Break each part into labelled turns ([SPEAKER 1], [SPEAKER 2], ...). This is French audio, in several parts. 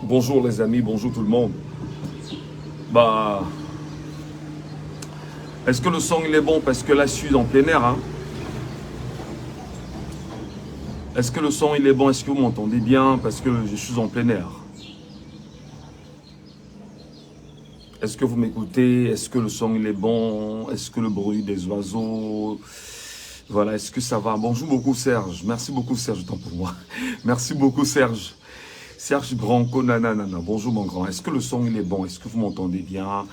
[SPEAKER 1] Bonjour les amis, bonjour tout le monde. Bah, est-ce que le son il est bon? Parce que là je suis en plein air, hein. Est-ce que le son il est bon? Est-ce que vous m'entendez bien? Parce que je suis en plein air. Est-ce que vous m'écoutez? Est-ce que le son il est bon? Est-ce que le bruit des oiseaux? Voilà, est-ce que ça va? Bonjour beaucoup Serge. Merci beaucoup Serge, tant pour moi. Merci beaucoup Serge. Serge Branco, nanana. Bonjour mon grand. Est-ce que le son il est bon? Est-ce que vous m'entendez bien?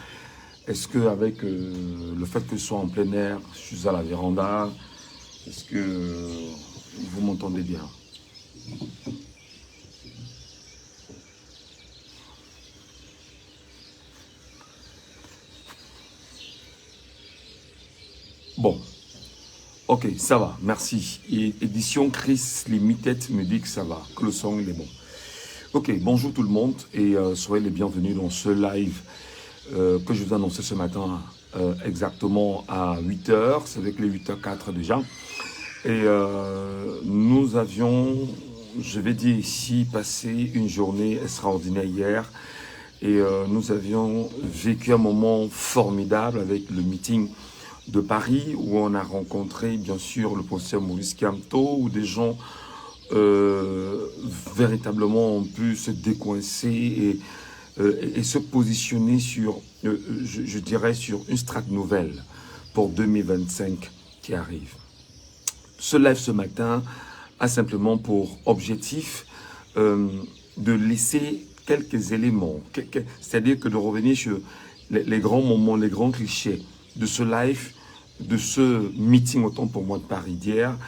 [SPEAKER 1] Est-ce que avec le fait que je sois en plein air, je suis à la véranda, est-ce que vous m'entendez bien? Bon, ok, ça va, merci. Et édition Chris Limited me dit que ça va, que le son il est bon. Ok, bonjour tout le monde et soyez les bienvenus dans ce live que je vous ai annoncé ce matin exactement à 8h, c'est avec les 8h04 déjà. Et nous avions, je vais dire ici, passé une journée extraordinaire hier. Et nous avions vécu un moment formidable avec le meeting de Paris où on a rencontré bien sûr le professeur Maurice Kamto, où des gens véritablement ont pu se décoincer et se positionner sur, je dirais, sur une strate nouvelle pour 2025 qui arrive. Ce live ce matin a simplement pour objectif de laisser quelques éléments, c'est-à-dire que de revenir sur les grands moments, les grands clichés de ce live, de ce meeting autant pour moi de Paris d'hier,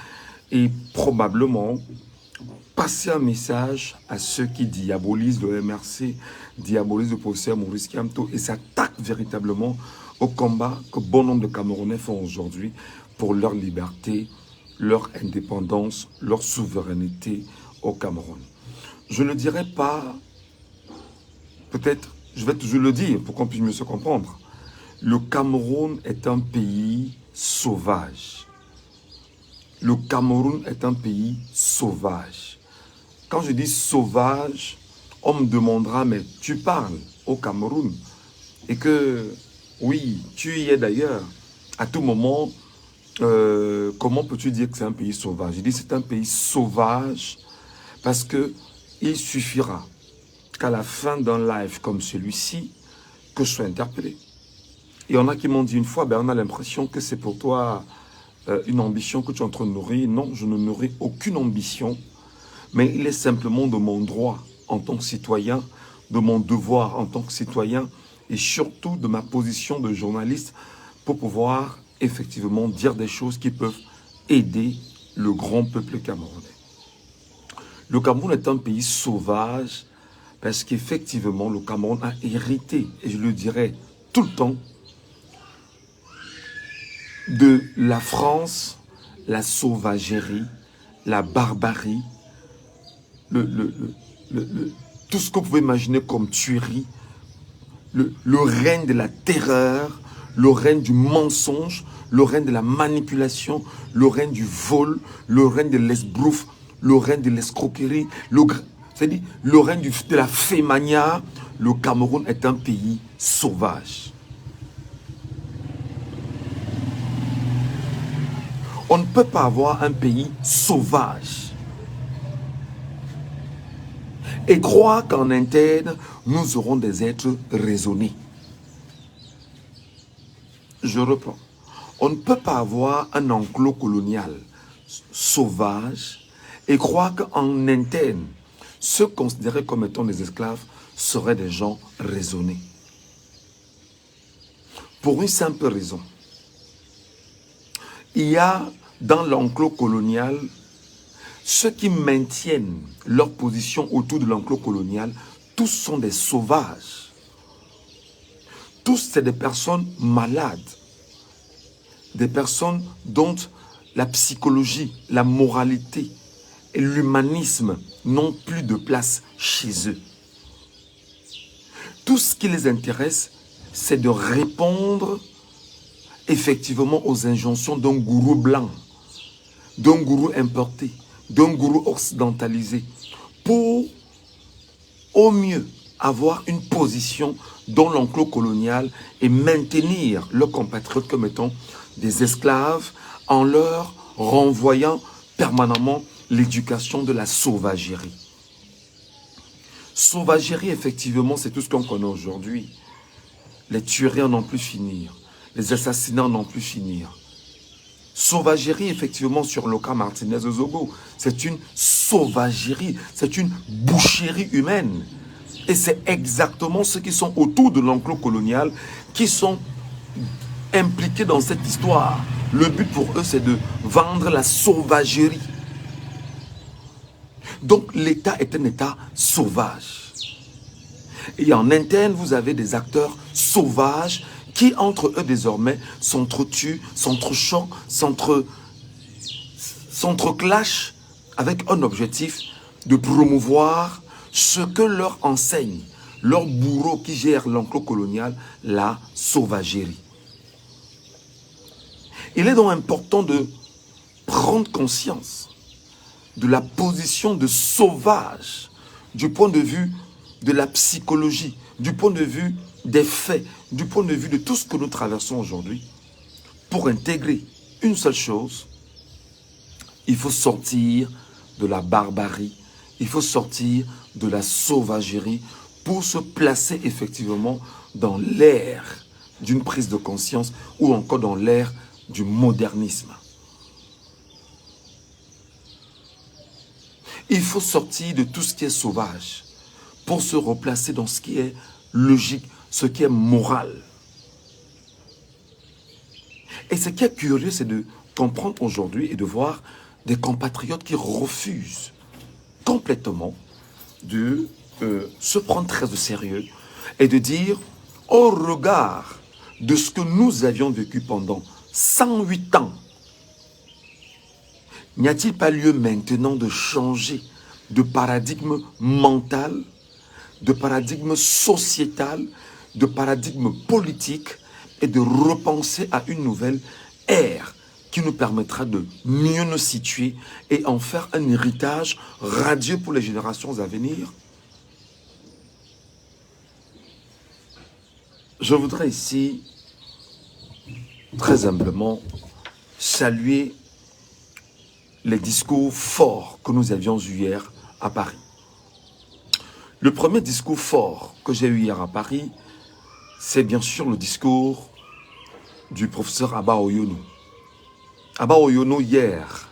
[SPEAKER 1] et probablement passer un message à ceux qui diabolisent le MRC, diabolisent le professeur Maurice Kamto et s'attaquent véritablement au combat que bon nombre de Camerounais font aujourd'hui pour leur liberté, leur indépendance, leur souveraineté au Cameroun. Je ne dirais pas, peut-être, je vais toujours le dire pour qu'on puisse mieux se comprendre. Le Cameroun est un pays sauvage. Le Cameroun est un pays sauvage. Quand je dis sauvage, on me demandera, mais tu parles au Cameroun. Et que, oui, tu y es d'ailleurs. À tout moment, comment peux-tu dire que c'est un pays sauvage? Je dis c'est un pays sauvage parce que il suffira qu'à la fin d'un live comme celui-ci, que je sois interpellé. Et on a qui m'ont dit une fois, ben on a l'impression que c'est pour toi une ambition que tu es en train de nourrir. Non, je ne nourris aucune ambition, mais il est simplement de mon droit en tant que citoyen, de mon devoir en tant que citoyen, et surtout de ma position de journaliste pour pouvoir effectivement dire des choses qui peuvent aider le grand peuple camerounais. Le Cameroun est un pays sauvage parce qu'effectivement le Cameroun a hérité, et je le dirai tout le temps, de la France, la sauvagerie, la barbarie, tout ce que vous pouvez imaginer comme tuerie, le règne de la terreur, le règne du mensonge, le règne de la manipulation, le règne du vol, le règne de l'esbrouf, le règne de l'escroquerie, c'est-à-dire le règne de la fémania. Le Cameroun est un pays sauvage. On ne peut pas avoir un pays sauvage et croire qu'en interne, nous aurons des êtres raisonnés. Je reprends. On ne peut pas avoir un enclos colonial sauvage et croire qu'en interne, ceux considérés comme étant des esclaves seraient des gens raisonnés. Pour une simple raison. Il y a dans l'enclos colonial ceux qui maintiennent leur position autour de l'enclos colonial. Tous sont des sauvages. Tous, c'est des personnes malades. Des personnes dont la psychologie, la moralité et l'humanisme n'ont plus de place chez eux. Tout ce qui les intéresse, c'est de répondre effectivement aux injonctions d'un gourou blanc, d'un gourou importé, d'un gourou occidentalisé, pour au mieux avoir une position dans l'enclos colonial et maintenir leurs compatriotes comme étant des esclaves en leur renvoyant permanemment l'éducation de la sauvagerie. Sauvagerie, effectivement, c'est tout ce qu'on connaît aujourd'hui. Les tueries n'en plus finir. Les assassinats n'en plus finir. Sauvagerie, effectivement, sur Loka Martinez Zogo, c'est une sauvagerie, c'est une boucherie humaine. Et c'est exactement ceux qui sont autour de l'enclos colonial qui sont impliqués dans cette histoire. Le but pour eux, c'est de vendre la sauvagerie. Donc l'État est un État sauvage. Et en interne, vous avez des acteurs sauvages qui, entre eux désormais, s'entretuent, s'entrechoquent, s'entreclashent avec un objectif de promouvoir ce que leur enseigne, leur bourreau qui gère l'enclos colonial, la sauvagerie. Il est donc important de prendre conscience de la position de sauvage du point de vue de la psychologie, du point de vue des faits, du point de vue de tout ce que nous traversons aujourd'hui. Pour intégrer une seule chose, il faut sortir de la barbarie, il faut sortir de la sauvagerie pour se placer effectivement dans l'ère d'une prise de conscience ou encore dans l'ère du modernisme. Il faut sortir de tout ce qui est sauvage pour se replacer dans ce qui est logique, ce qui est moral. Et ce qui est curieux, c'est de comprendre aujourd'hui et de voir des compatriotes qui refusent complètement de se prendre très au sérieux et de dire, au regard de ce que nous avions vécu pendant 108 ans, n'y a-t-il pas lieu maintenant de changer de paradigme mental, de paradigme sociétal, de paradigme politique et de repenser à une nouvelle ère qui nous permettra de mieux nous situer et en faire un héritage radieux pour les générations à venir? Je voudrais ici, très humblement, saluer les discours forts que nous avions eus hier à Paris. Le premier discours fort que j'ai eu hier à Paris, c'est bien sûr le discours du professeur Abba Oyono. Abba Oyono, hier,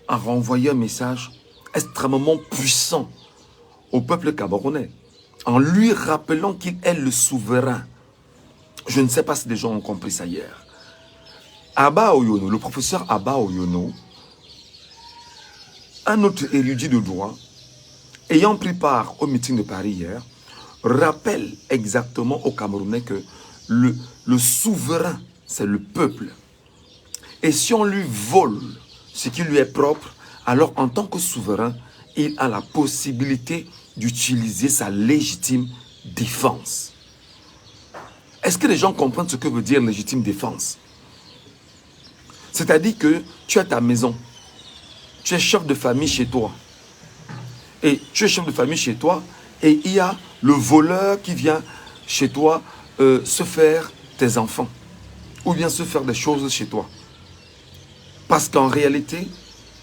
[SPEAKER 1] a renvoyé un message extrêmement puissant au peuple camerounais, en lui rappelant qu'il est le souverain. Je ne sais pas si les gens ont compris ça hier. Abba Oyono, le professeur Abba Oyono, un autre érudit de droit, ayant pris part au meeting de Paris hier, rappelle exactement aux Camerounais que le souverain, c'est le peuple. Et si on lui vole ce qui lui est propre, alors en tant que souverain, il a la possibilité d'utiliser sa légitime défense. Est-ce que les gens comprennent ce que veut dire légitime défense? C'est-à-dire que tu as ta maison, tu es chef de famille chez toi. Et tu es chef de famille chez toi et il y a le voleur qui vient chez toi se faire tes enfants ou bien se faire des choses chez toi. Parce qu'en réalité,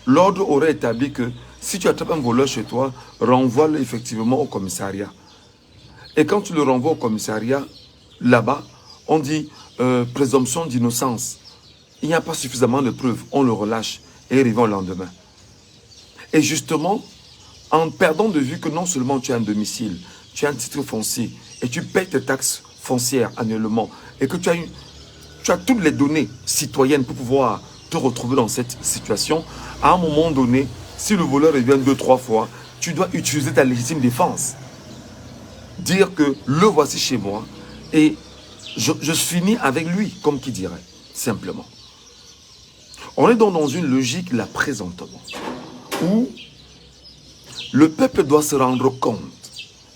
[SPEAKER 1] l'ordre aurait établi que si tu attrapes un voleur chez toi, renvoie-le effectivement au commissariat. Et quand tu le renvoies au commissariat, là-bas, on dit présomption d'innocence. Il n'y a pas suffisamment de preuves, on le relâche et il revient au lendemain. Et justement, en perdant de vue que non seulement tu as un domicile, tu as un titre foncier et tu payes tes taxes foncières annuellement et que tu as toutes les données citoyennes pour pouvoir te retrouver dans cette situation, à un moment donné, si le voleur revient 2-3 fois, tu dois utiliser ta légitime défense. Dire que le voici chez moi et je finis avec lui, comme qui dirait, simplement. On est donc dans une logique là présentement où le peuple doit se rendre compte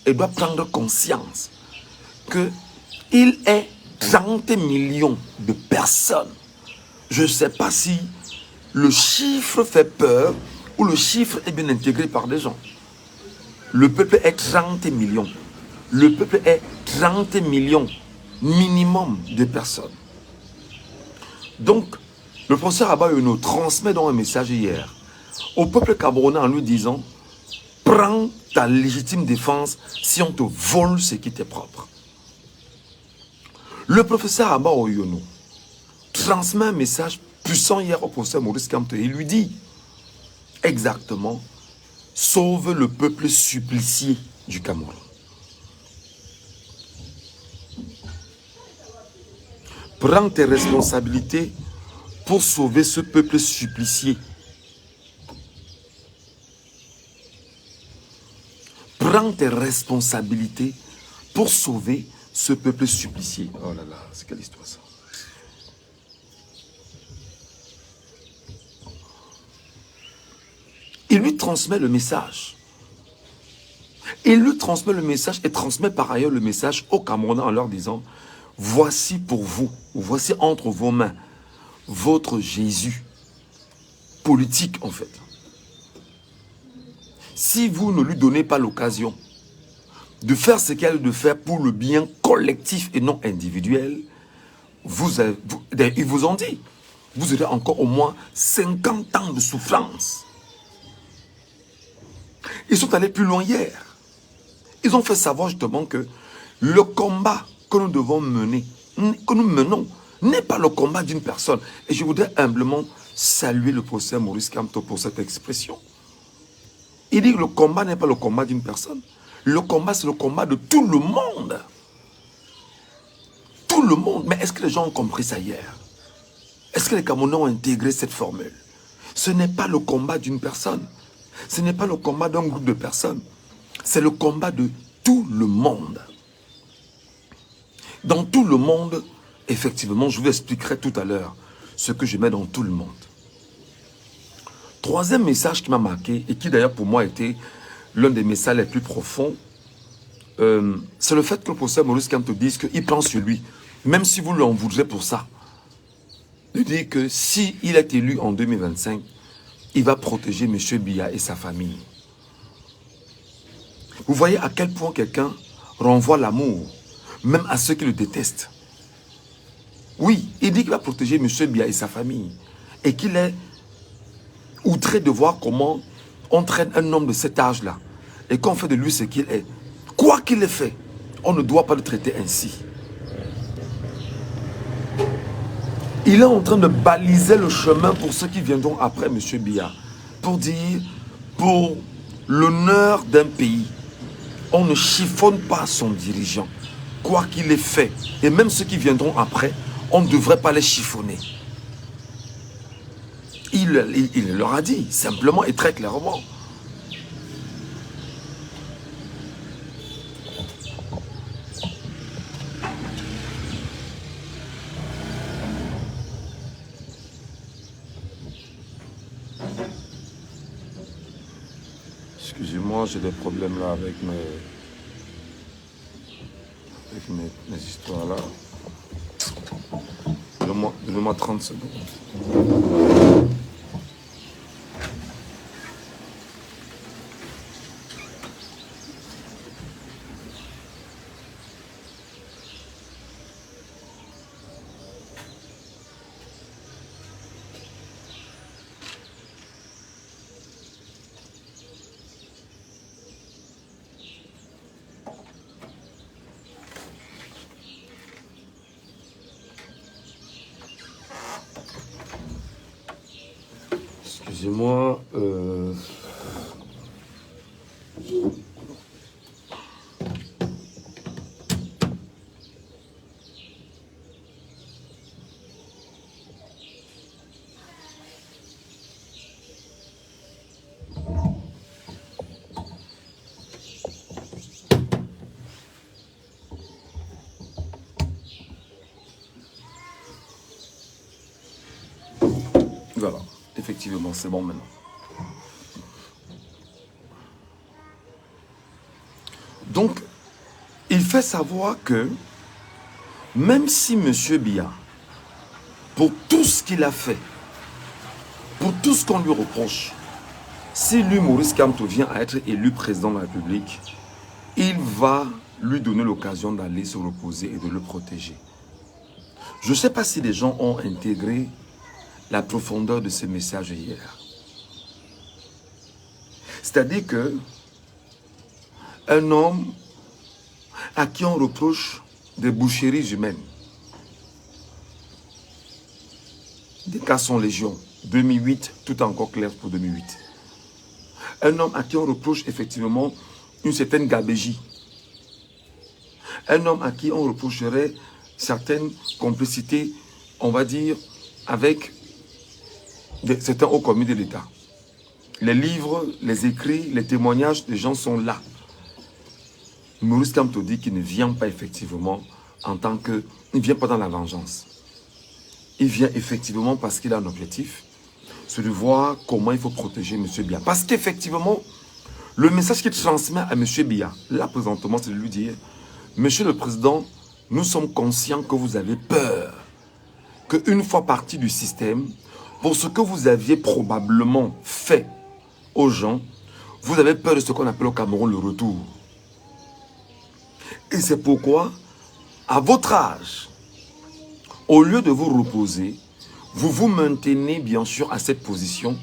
[SPEAKER 1] et doit prendre conscience qu'il est 30 millions de personnes. Je ne sais pas si le chiffre fait peur ou le chiffre est bien intégré par des gens. Le peuple est 30 millions. Le peuple est 30 millions minimum de personnes. Donc, le professeur Abba Yono transmet donc un message hier au peuple camerounais en lui disant: prends ta légitime défense si on te vole ce qui t'est propre. Le professeur Abba Yono transmet un message puissant hier au professeur Maurice Kamto. Il lui dit exactement: sauve le peuple supplicié du Cameroun. Prends tes responsabilités pour sauver ce peuple supplicié. Prends tes responsabilités pour sauver ce peuple supplicié. Oh là là, c'est quelle histoire ça? Il lui transmet le message. Il lui transmet le message et transmet par ailleurs le message aux Camerounais en leur disant: voici pour vous, voici entre vos mains, votre Jésus politique en fait. Si vous ne lui donnez pas l'occasion de faire ce qu'elle a de faire pour le bien collectif et non individuel, ils vous ont dit, vous aurez encore au moins 50 ans de souffrance. Ils sont allés plus loin hier. Ils ont fait savoir justement que le combat que nous devons mener, que nous menons, n'est pas le combat d'une personne. Et je voudrais humblement saluer le professeur Maurice Kamto pour cette expression. Il dit que le combat n'est pas le combat d'une personne. Le combat, c'est le combat de tout le monde. Tout le monde. Mais est-ce que les gens ont compris ça hier? Est-ce que les Camerounais ont intégré cette formule? Ce n'est pas le combat d'une personne. Ce n'est pas le combat d'un groupe de personnes. C'est le combat de tout le monde. Dans tout le monde, effectivement, je vous expliquerai tout à l'heure ce que je mets dans tout le monde. Troisième message qui m'a marqué, et qui d'ailleurs pour moi était l'un des messages les plus profonds, c'est le fait que le professeur Maurice Kamto dise qu'il pense sur lui, même si vous lui en voudrez pour ça. Il dit que s'il est élu en 2025, il va protéger M. Biya et sa famille. Vous voyez à quel point quelqu'un renvoie l'amour, même à ceux qui le détestent. Oui, il dit qu'il va protéger M. Biya et sa famille. Et qu'il est outré de voir comment on traîne un homme de cet âge-là. Et qu'on fait de lui ce qu'il est. Quoi qu'il ait fait, on ne doit pas le traiter ainsi. Il est en train de baliser le chemin pour ceux qui viendront après M. Biya. Pour dire, pour l'honneur d'un pays, on ne chiffonne pas son dirigeant. Quoi qu'il ait fait, et même ceux qui viendront après, on ne devrait pas les chiffonner. Il leur a dit, simplement et très clairement. Excusez-moi, j'ai des problèmes là avec mes histoires là. Donnez-moi 30 secondes. Excusez-moi. Voilà, effectivement, c'est bon maintenant. Donc, il fait savoir que même si M. Biya, pour tout ce qu'il a fait, pour tout ce qu'on lui reproche, Si lui, Maurice Kamto, vient à être élu président de la République, il va lui donner l'occasion d'aller se reposer et de le protéger. Je ne sais pas si les gens ont intégré la profondeur de ce message hier. C'est-à-dire que un homme à qui on reproche des boucheries humaines, des cas sont légion, 2008, tout est encore clair pour 2008. Un homme à qui on reproche effectivement une certaine gabégie. Un homme à qui on reprocherait certaines complicités, on va dire, avec certains hauts commis de l'État. Les livres, les écrits, les témoignages, les gens sont là. Maurice Kamto dit qu'il ne vient pas effectivement en tant que... Il ne vient pas dans la vengeance. Il vient effectivement parce qu'il a un objectif, c'est de voir comment il faut protéger M. Biya. Parce qu'effectivement, le message qu'il transmet à M. Biya, là présentement, c'est de lui dire, Monsieur le Président, nous sommes conscients que vous avez peur, qu'une fois parti du système, pour ce que vous aviez probablement fait aux gens, vous avez peur de ce qu'on appelle au Cameroun le retour. Et c'est pourquoi, à votre âge, au lieu de vous reposer, vous vous maintenez bien sûr à cette position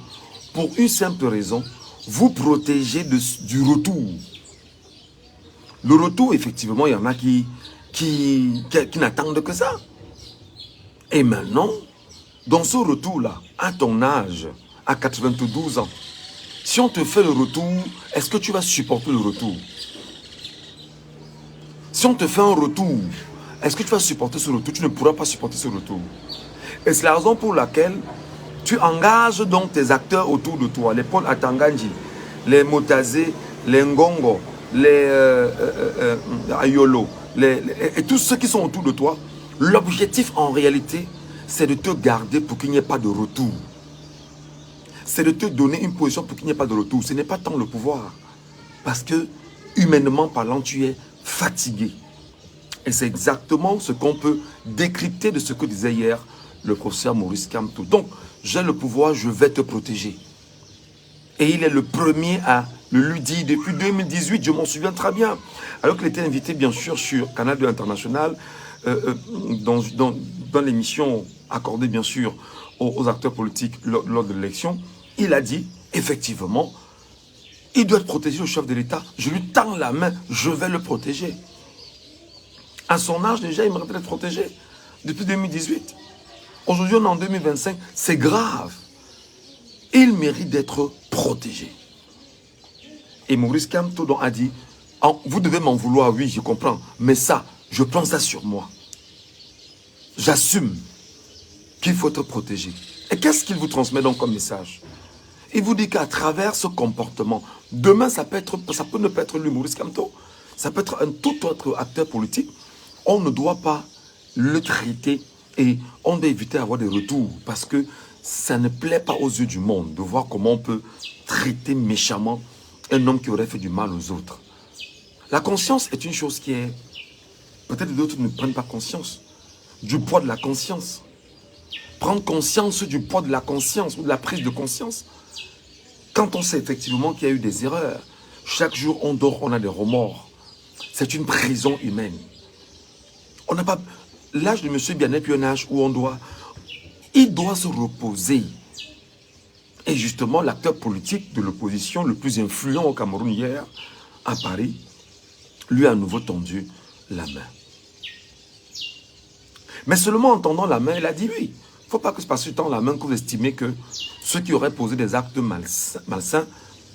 [SPEAKER 1] pour une simple raison, vous protégez du retour. Le retour, effectivement, il y en a qui n'attendent que ça. Et maintenant, dans ce retour-là, à ton âge, à 92 ans, si on te fait le retour, est-ce que tu vas supporter le retour? Si on te fait un retour, est-ce que tu vas supporter ce retour? Tu ne pourras pas supporter ce retour. Et c'est la raison pour laquelle tu engages donc tes acteurs autour de toi, les Paul Atanganji, les Motazé, les Ngongo, les Ayolo, et tous ceux qui sont autour de toi. L'objectif en réalité, c'est de te garder pour qu'il n'y ait pas de retour. C'est de te donner une position pour qu'il n'y ait pas de retour. Ce n'est pas tant le pouvoir. Parce que, humainement parlant, tu es fatigué. Et c'est exactement ce qu'on peut décrypter de ce que disait hier le professeur Maurice Kamto. Donc, j'ai le pouvoir, je vais te protéger. Et il est le premier à le lui dire depuis 2018, je m'en souviens très bien. Alors qu'il était invité, bien sûr, sur Canal 2 International, dans l'émission accordée, bien sûr, aux acteurs politiques lors de l'élection, il a dit, effectivement, il doit être protégé, le chef de l'État. Je lui tends la main, je vais le protéger. À son âge, déjà, il mérite d'être protégé depuis 2018. Aujourd'hui, on est en 2025. C'est grave. Il mérite d'être protégé. Et Maurice Kamto a dit, vous devez m'en vouloir, oui, je comprends. Mais ça, je prends ça sur moi. J'assume qu'il faut être protégé. Et qu'est-ce qu'il vous transmet donc comme message? Il vous dit qu'à travers ce comportement, demain, ça peut ne pas être lui, Maurice Kamto. Ça peut être un tout autre acteur politique. On ne doit pas le traiter et on doit éviter d'avoir des retours parce que ça ne plaît pas aux yeux du monde de voir comment on peut traiter méchamment un homme qui aurait fait du mal aux autres. La conscience est une chose qui est... Peut-être d'autres ne prennent pas conscience du poids de la conscience. Prendre conscience du poids de la conscience ou de la prise de conscience. Quand on sait effectivement qu'il y a eu des erreurs, chaque jour on dort, on a des remords. C'est une prison humaine. On n'a pas... L'âge de M. Biya n'est plus un âge où il doit se reposer. Et justement, l'acteur politique de l'opposition le plus influent au Cameroun hier, à Paris, lui a à nouveau tendu la main. Mais seulement en tendant la main, il a dit oui. Il ne faut pas que se passe du temps la main que vous estimez que ceux qui auraient posé des actes malsains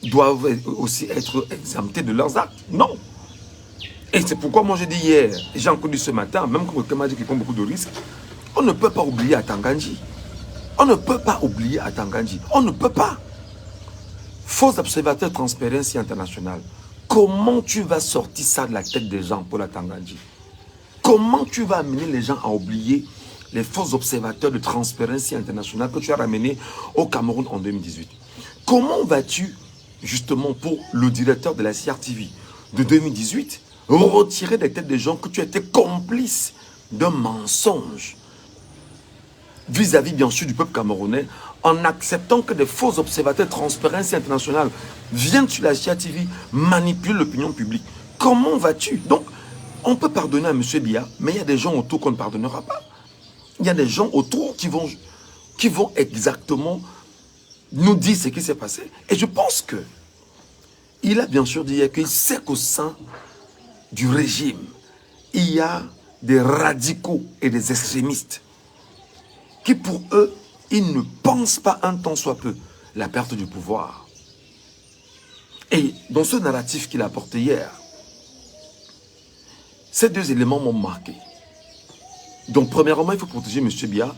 [SPEAKER 1] doivent aussi être exemptés de leurs actes. Non. Et c'est pourquoi moi j'ai dit hier, et j'ai encore dit ce matin, même quand quelqu'un m'a dit qu'il prend beaucoup de risques, on ne peut pas oublier Atanganji. On ne peut pas oublier Atanganji. On ne peut pas. Faux observateur Transparency International. Comment tu vas sortir ça de la tête des gens pour Atanganji? Comment tu vas amener les gens à oublier les faux observateurs de Transparency International que tu as ramenés au Cameroun en 2018? Comment vas-tu, justement, pour le directeur de la CRTV de 2018, retirer des têtes des gens que tu étais complice d'un mensonge vis-à-vis, bien sûr, du peuple camerounais en acceptant que des faux observateurs Transparency International viennent sur la Chia TV manipuler l'opinion publique. Comment vas-tu? Donc, on peut pardonner à M. Biya, mais il y a des gens autour qu'on ne pardonnera pas. Il y a des gens autour qui vont exactement nous dire ce qui s'est passé. Et je pense que il a bien sûr dit qu'il sait qu'au sein du régime, il y a des radicaux et des extrémistes qui pour eux, ils ne pensent pas un tant soit peu la perte du pouvoir. Et dans ce narratif qu'il a apporté hier, ces deux éléments m'ont marqué. Donc premièrement, il faut protéger M. Biya.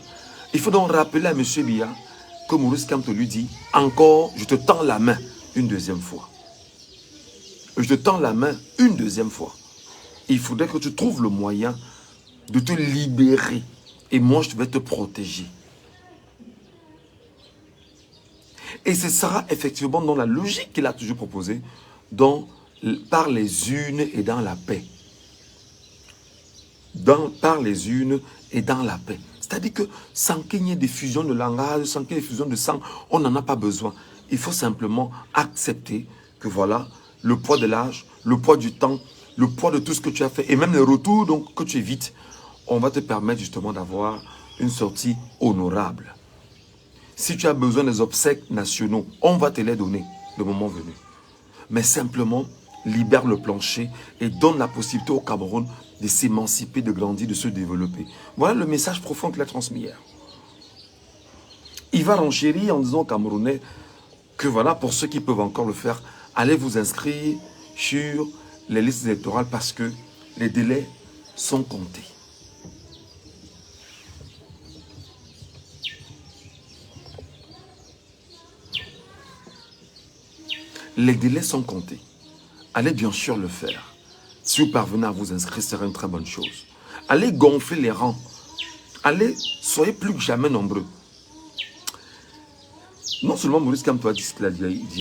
[SPEAKER 1] Il faut donc rappeler à M. Biya que Maurice Kamto lui dit, encore, je te tends la main une deuxième fois. Je te tends la main une deuxième fois. Il faudrait que tu trouves le moyen de te libérer. Et moi, je vais te protéger. Et ce sera effectivement dans la logique qu'il a toujours proposée, par les unes et dans la paix. Par les unes et dans la paix. C'est-à-dire que sans qu'il y ait des fusions de langage, sans qu'il y ait des fusions de sang, on n'en a pas besoin. Il faut simplement accepter que voilà, le poids de l'âge, le poids du temps, le poids de tout ce que tu as fait, et même le retour donc, que tu évites, on va te permettre justement d'avoir une sortie honorable. Si tu as besoin des obsèques nationaux, on va te les donner le moment venu. Mais simplement, libère le plancher et donne la possibilité au Cameroun de s'émanciper, de grandir, de se développer. Voilà le message profond qu'il a transmis hier. Il va renchérir en disant aux Camerounais que voilà, pour ceux qui peuvent encore le faire, allez vous inscrire sur les listes électorales parce que les délais sont comptés. Les délais sont comptés. Allez bien sûr le faire. Si vous parvenez à vous inscrire, ce serait une très bonne chose. Allez gonfler les rangs. Allez, soyez plus que jamais nombreux. Non seulement Maurice Kamto a dit ce qu'il a dit